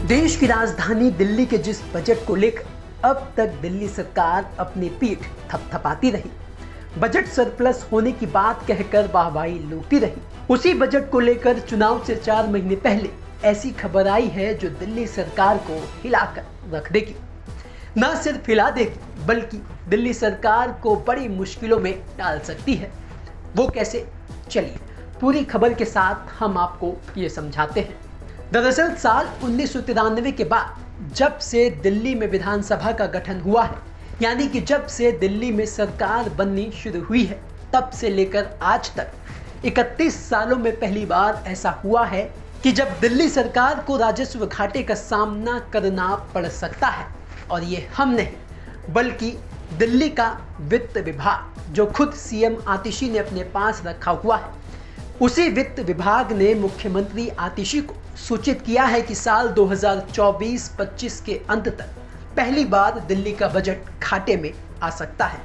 देश की राजधानी दिल्ली के जिस बजट को लेकर अब तक दिल्ली सरकार अपनी पीठ थपथपाती रही, बजट सरप्लस होने की बात कहकर वाहवाही लूटती रही, उसी बजट को लेकर चुनाव से 4 महीने पहले ऐसी खबर आई है जो दिल्ली सरकार को हिलाकर रख देगी। न सिर्फ हिला देगी बल्कि दिल्ली सरकार को बड़ी मुश्किलों में डाल सकती है। वो कैसे, चलिए पूरी खबर के साथ हम आपको ये समझाते हैं। दरअसल साल 1993 के बाद जब से दिल्ली में विधानसभा का गठन हुआ है, यानी कि जब से दिल्ली में सरकार बननी शुरू हुई है, तब से लेकर आज तक 31 सालों में पहली बार ऐसा हुआ है कि जब दिल्ली सरकार को राजस्व घाटे का सामना करना पड़ सकता है। और ये हम नहीं बल्कि दिल्ली का वित्त विभाग, जो खुद सीएम आतिशी ने अपने पास रखा हुआ है, उसी वित्त विभाग ने मुख्यमंत्री आतिशी को सूचित किया है कि साल 2024-25 के अंत तक पहली बार दिल्ली का बजट घाटे में आ सकता है।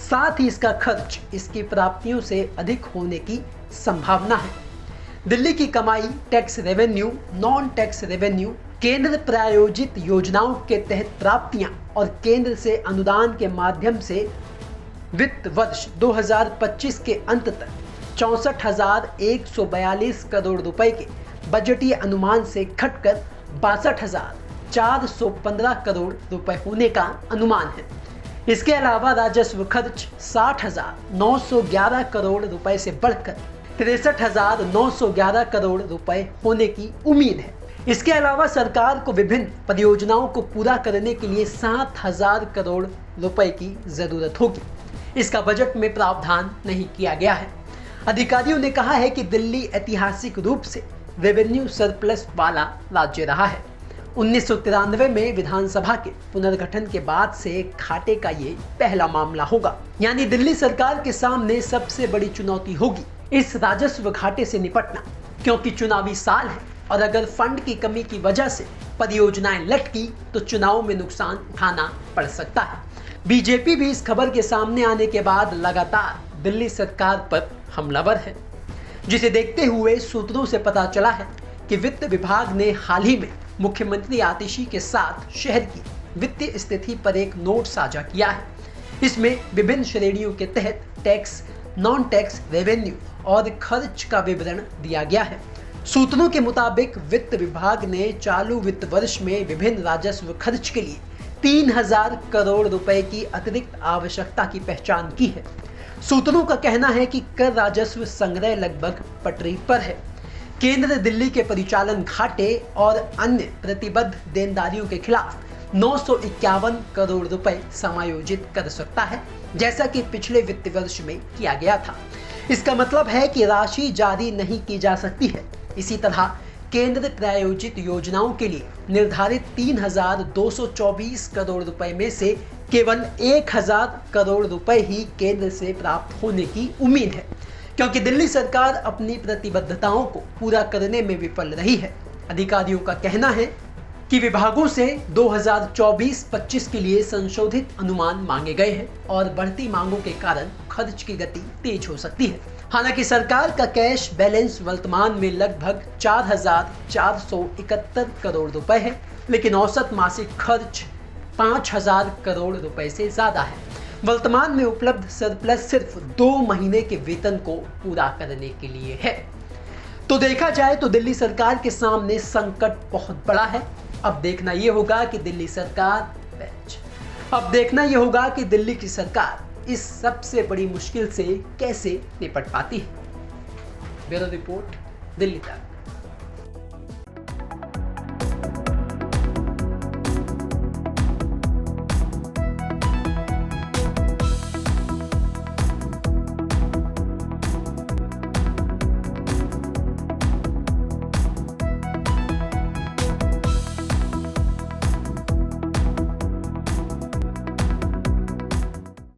साथ ही इसका खर्च इसकी प्राप्तियों से अधिक होने की संभावना है। दिल्ली की कमाई, tax revenue, non tax revenue, केंद्र प्रायोजित योजनाओं के तहत प्राप्तियां और केंद्र से अनुदान के माध्यम से वित्त वर्ष 2025 के अंत तक 64,142 करोड़ रुपए के बजटीय अनुमान से घटकर 62,415 करोड़ रुपए होने का अनुमान है। इसके अलावा राजस्व खर्च 60,911 करोड़ रुपए से बढ़कर 63,911 करोड़ रुपए होने की उम्मीद है। इसके अलावा सरकार को विभिन्न परियोजनाओं को पूरा करने के लिए 7,000 करोड़ रुपए की जरूरत होगी। इसका बजट में प्रावधान नहीं किया गया है। अधिकारियों ने कहा है कि दिल्ली ऐतिहासिक रूप से रेवेन्यू सरप्लस वाला राज्य रहा है। 1993 में विधानसभा के पुनर्गठन के बाद से घाटे का ये पहला मामला होगा, यानी दिल्ली सरकार के सामने सबसे बड़ी चुनौती होगी इस राजस्व घाटे से निपटना, क्योंकि चुनावी साल है और अगर फंड की कमी की वजह से परियोजनाएं लटकी तो चुनाव में नुकसान उठाना पड़ सकता है। बीजेपी भी इस खबर के सामने आने के बाद लगातार दिल्ली सरकार पर हमलावर है, जिसे देखते हुए सूत्रों से पता चला है कि वित्त विभाग ने हाल ही में मुख्यमंत्री आतिशी के साथ शहर की वित्तीय स्थिति पर एक नोट साझा किया है। इसमें विभिन्न श्रेणियों के तहत टैक्स, नॉन टैक्स रेवेन्यू और खर्च का विवरण दिया गया है। सूत्रों के मुताबिक वित्त विभाग ने चालू वित्त वर्ष में विभिन्न राजस्व खर्च के लिए 3,000 करोड़ रुपए की अतिरिक्त आवश्यकता की पहचान की है। सूत्रों का कहना है कि कर राजस्व संग्रह लगभग पटरी पर है। केंद्र दिल्ली के परिचालन घाटे और अन्य प्रतिबद्ध देनदारियों के खिलाफ 951 करोड़ रुपए समायोजित कर सकता है, जैसा कि पिछले वित्त वर्ष में किया गया था। इसका मतलब है कि राशि जारी नहीं की जा सकती है। इसी तरह केंद्र प्रायोजित योजनाओं के लिए निर्धारित 3,224 करोड़ रुपए में से केवल 1,000 करोड़ रुपए ही केंद्र से प्राप्त होने की उम्मीद है, क्योंकि दिल्ली सरकार अपनी प्रतिबद्धताओं को पूरा करने में विफल रही है। अधिकारियों का कहना है कि विभागों से 2024-25 के लिए संशोधित अनुमान मांगे गए हैं और बढ़ती मांगों के कारण खर्च की गति तेज हो सकती है। हालांकि सरकार का कैश बैलेंस वर्तमान में लगभग 4,471 करोड़ रुपए है, लेकिन औसत मासिक खर्च 5,000 करोड़ रुपए से ज्यादा है। वर्तमान में उपलब्ध सरप्लस सिर्फ 2 महीने के वेतन को पूरा करने के लिए है। तो देखा जाए तो दिल्ली सरकार के सामने संकट बहुत बड़ा है। अब देखना यह होगा कि दिल्ली की सरकार इस सबसे बड़ी मुश्किल से कैसे निपट पाती है। ब्यूरो रिपोर्ट, दिल्ली तक।